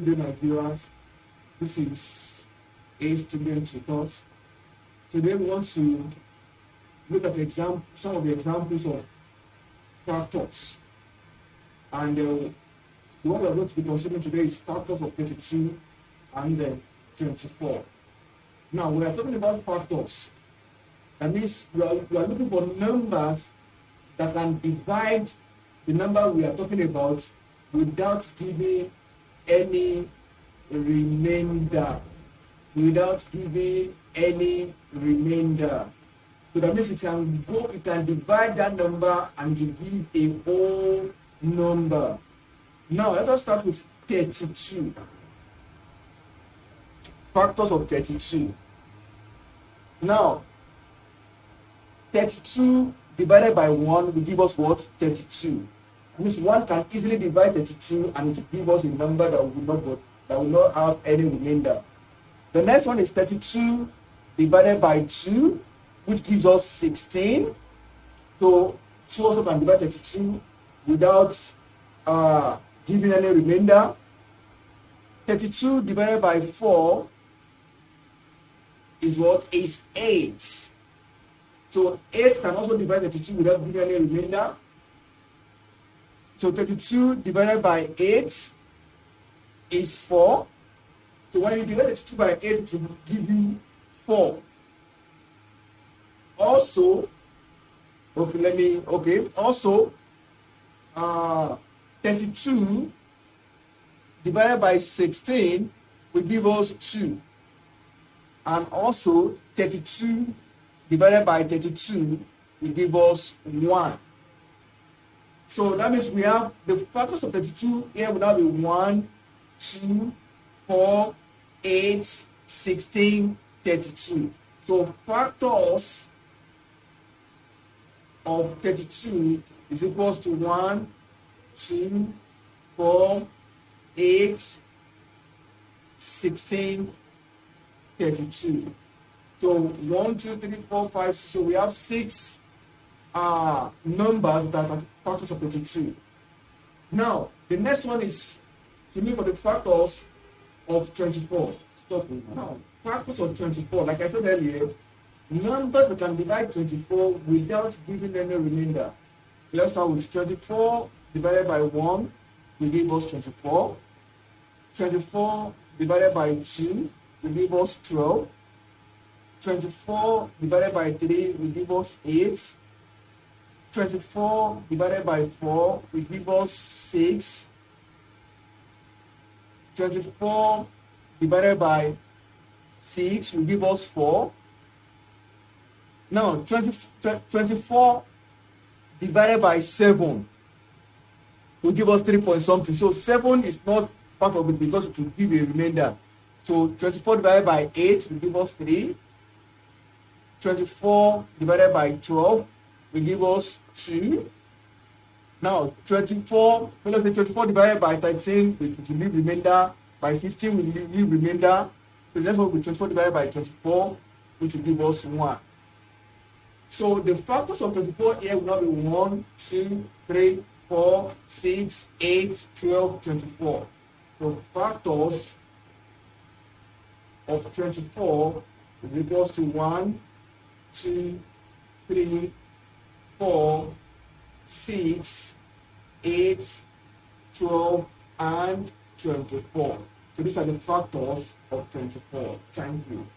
Good day, my viewers. This is A Student Tutors. Today we want to look at some of the examples of factors. And what we are going to be considering today is factors of 32 and 24. Now, we are talking about factors. That means we are looking for numbers that can divide the number we are talking about without giving any remainder. So that means it can divide that number and to give a whole number. Now let us start with 32. Factors of 32. Now 32 divided by 1 will give us what? 32. That means 1 can easily divide 32 and it will give us a number that will not have any remainder. The next one is 32 divided by 2, which gives us 16. So 2 also can divide 32 without giving any remainder. 32 divided by 4 is what? Is 8. So 8 can also divide 32 without giving any remainder. So 32 divided by 8 is 4. So when you divide 32 by 8, it will give you 4. Also, 32 divided by 16 will give us 2. And also 32 divided by 32 will give us 1. So that means we have the factors of 32 here will now be 1, 2, 4, 8, 16, 32. So factors of 32 is equals to 1, 2, 4, 8, 16, 32. So 1, 2, 3, 4, 5, 6. So we have 6 numbers that are factors of 32. Now, the next one is to look for the factors of 24. Now, factors of 24, like I said earlier, numbers that can divide 24 without giving any remainder. Let's start with 24 divided by 1 will give us 24. 24 divided by 2 will give us 12. 24 divided by 3 will give us 8. 24 divided by 4 will give us 6. 24 divided by 6 will give us 4. Now 24 divided by 7 will give us 3 point something. So 7 is not part of it because it will give a remainder. So 24 divided by 8 will give us 3. 24 divided by 12 will give us 2. Now 24 divided by 13 will leave remainder. By 15 will leave remainder. So the next one will be 24 divided by 24, which will give us 1. So the factors of 24 here will now be 1, 2, 3, 4, 6, 8, 12, 24. So factors of 24 is equals to 1, 2, 3, 4, 6, 8, 12, and 24. So these are the factors of 24. Thank you.